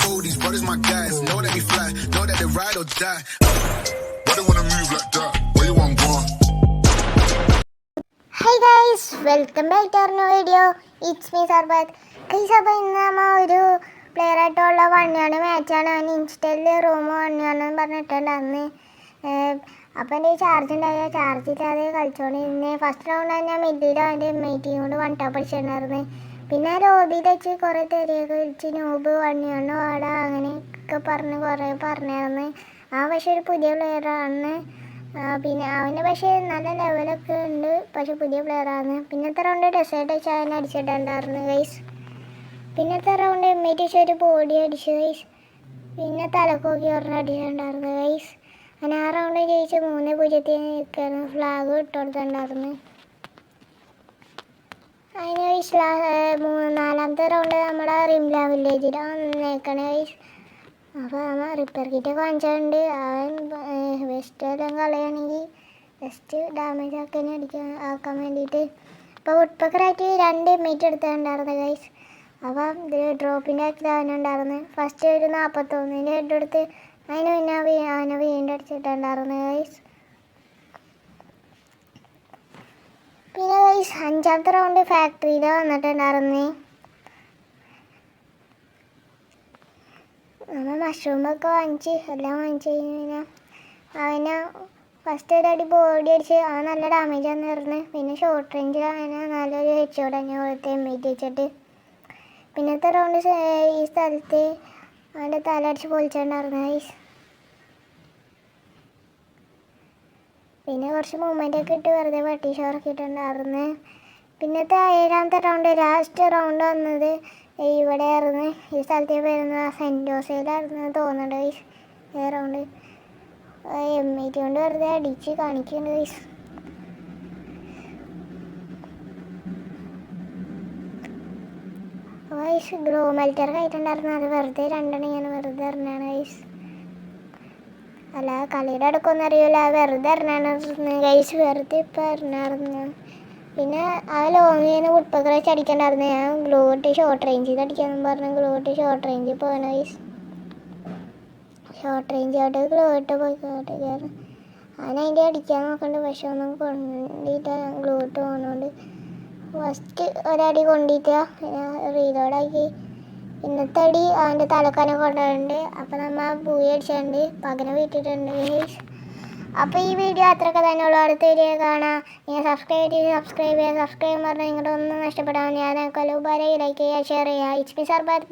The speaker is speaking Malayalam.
know these brothers my guys. Know that we fly, know that they ride or die. Why they wanna move like that? Where you want go? Hi guys, welcome back to our new video. It's me Sarbat. Guys, അപ്പോൾ ഇന്ന് നമ്മൾ ഒരു പ്ലെയർ ആയിട്ടുള്ള വണ്ണിയാണ് മാച്ചാണ്. അവൻ ഇൻസ്റ്റയിൽ റൂം വണ്ണിയാണെന്ന് പറഞ്ഞിട്ടുണ്ടായിരുന്നു. അപ്പോൾ എൻ്റെ ചാർജ് ഉണ്ടായ ചാർജ് ഇല്ലാതെ കളിച്ചുകൊണ്ടിരുന്നത്. ഫസ്റ്റ് റൗണ്ട് തന്നെ മിഡിൽ അവൻ്റെ മീറ്റിംഗ് കൊണ്ട് വൺ ടോപ്പ് അടിച്ചിട്ടുണ്ടായിരുന്നു. പിന്നെ ലോബിയിൽ വെച്ച് കുറേ തെറിയൊക്കെ വിളിച്ച് നോബ് വണ്ണിയാണ് വാടാ അങ്ങനെയൊക്കെ കുറേ പറഞ്ഞായിരുന്നു. പക്ഷേ ഒരു പുതിയ പ്ലെയറാണ്. പിന്നെ അവന് പക്ഷേ നല്ല ലെവലൊക്കെ ഉണ്ട്, പക്ഷെ പുതിയ പ്ലെയറാണ്. പിന്നത്തെ റൗണ്ട് ഡെസേർട്ട് വെച്ച് അവനെ അടിച്ചിട്ടുണ്ടായിരുന്നു ഗൈസ്. പിന്നത്തെ റൗണ്ട് എമ്മേറ്റ് വെച്ച് ഒരു ബോഡി അടിച്ചു ഗൈസ്. പിന്നെ തലക്കോക്കി ഒരെണ്ണം അടിച്ചിട്ടുണ്ടായിരുന്നു ഗൈസ്. അങ്ങനെ ആ റൗണ്ട് ജയിച്ച് 3-0 നിൽക്കായിരുന്നു. ഫ്ലാഗ് ഇട്ടുകൊടുത്തിട്ടുണ്ടായിരുന്നു. അതിന് ഗൈസ് നാലാമത്തെ റൗണ്ട് നമ്മുടെ റിംല വില്ലേജിലാണ് നിൽക്കണേ ഗൈസ്. അപ്പോൾ നമ്മൾ റിപ്പയർ കിറ്റൊക്കെ വാങ്ങിച്ചിട്ടുണ്ട്. അവൻ വെസ്റ്റ് എല്ലാം കളയുകയാണെങ്കിൽ വെസ്റ്റ് ഡാമേജ് ആക്കാൻ വേണ്ടിയിട്ട്. അപ്പോൾ വുഡ്പക്കറായിട്ട് 2 എമ്മേറ്റ് എടുത്തിട്ടുണ്ടായിരുന്നു ഗൈസ്. അപ്പം ഡ്രോപ്പിൻ്റെ ആക്കിൽ അവനുണ്ടായിരുന്നു. ഫസ്റ്റ് ഒരു 41 ഹെഡ് എടുത്ത് അതിന് പിന്നെ അവനെ വീണ്ടും അടിച്ചിട്ടുണ്ടായിരുന്നു ഗൈസ്. പിന്നെ ഗൈസ് 5ാമത്തെ റൗണ്ട് ഫാക്ടറിയിൽ വന്നിട്ടുണ്ടായിരുന്നു. നമ്മൾ മഷ്റൂമൊക്കെ വാങ്ങിച്ച് എല്ലാം വാങ്ങിച്ച് കഴിഞ്ഞാൽ അവനെ ഫസ്റ്റ് ഒരു അടി ബോഡി അടിച്ച് അവൻ നല്ല ഡാമേജ് വന്നിരുന്നു. പിന്നെ ഷോർട്ട് റേഞ്ചിൽ അവനെ നല്ലൊരു ഹെഡ്ഷോട്ട് തന്നെ കൊടുത്ത് എമ്മേറ്റ് വെച്ചിട്ട്. പിന്നത്തെ റൗണ്ട് ഈ സ്ഥലത്ത് അവൻ്റെ തല അടിച്ച് പൊളിച്ചിട്ടുണ്ടായിരുന്നു ഗൈസ്. പിന്നെ കുറച്ച് മൂവ്മെൻറ്റൊക്കെ ഇട്ട് വെറുതെ പട്ടി ഷോറൊക്കെ ഇട്ടുണ്ടായിരുന്നു. പിന്നത്തെ 7ാമത്തെ റൗണ്ട് ലാസ്റ്റ് റൗണ്ട് വന്നത് ഇവിടെ ആയിരുന്നു. ഈ സ്ഥലത്ത് വരുന്ന സെൻറ്റോസയിലായിരുന്നു തോന്നുന്നുണ്ട് ഗൈസ്. ഈ റൗണ്ട് എമ്മേറ്റ് കൊണ്ട് വെറുതെ അടിച്ച് കാണിക്കുന്നുണ്ട് ഗൈസ്. ഗൈസ് ഗ്രോ മെൽറ്റർ ആയിട്ടുണ്ടായിരുന്നു. അത് വെറുതെ 2 ഇങ്ങനെ വെറുതെ എറിഞ്ഞാണ് ഗൈസ്. അല്ല കളിയുടെ അടുക്കൊന്നും അറിയില്ല, വെറുതെ എറിഞ്ഞാണ് ഗൈസ്. വെറുതെ ഇപ്പം എറിഞ്ഞായിരുന്നു. പിന്നെ ആ ലോങ്ങിൽ നിന്ന് വുഡ്പക്കർ വെച്ച് അടിക്കണ്ടായിരുന്നു. ഞാൻ ഗ്ലൂ ഇട്ട് ഷോർട്ട് റേഞ്ചിൽ അടിക്കാമെന്ന് പറഞ്ഞു ഗ്ലൂ ഇട്ട് ഷോർട്ട് റേഞ്ചിൽ പോകണം ഗൈസ്. ഷോർട്ട് റേഞ്ചോട്ട് ഗ്ലൂ ഇട്ട് പോയിക്കോട്ടെ കയറി അതിൻ്റെ അടിക്കാൻ നോക്കണ്ട്. പക്ഷെ ഒന്നും കൊണ്ടിട്ട് ഗ്ലൂ ഇട്ട് പോകുന്നതുകൊണ്ട് ഫസ്റ്റ് ഒരടി കൊണ്ടിട്ട് റീലോഡാക്കി. പിന്നത്തെ അടി അവൻ്റെ തലക്കാനെ കൊണ്ടുപോയിട്ടുണ്ട്. അപ്പോൾ നമ്മൾ പൂയി അടിച്ചിട്ടുണ്ട്, പകരം വിട്ടിട്ടുണ്ട് ഗൈസ്. അപ്പോൾ ഈ വീഡിയോ അത്രയൊക്കെ തന്നെ ഉള്ളൂ. അടുത്ത വീഡിയോ കാണാം. നിങ്ങൾ സബ്സ്ക്രൈബ് ചെയ്യുക. സബ്സ്ക്രൈബ് പറഞ്ഞാൽ നിങ്ങളുടെ ഒന്നും നഷ്ടപ്പെടാൻ ഞാൻ ഉപകാരം ലൈക്ക് ചെയ്യുക, ഷെയർ ചെയ്യുക. It's me സർബാത്ത്.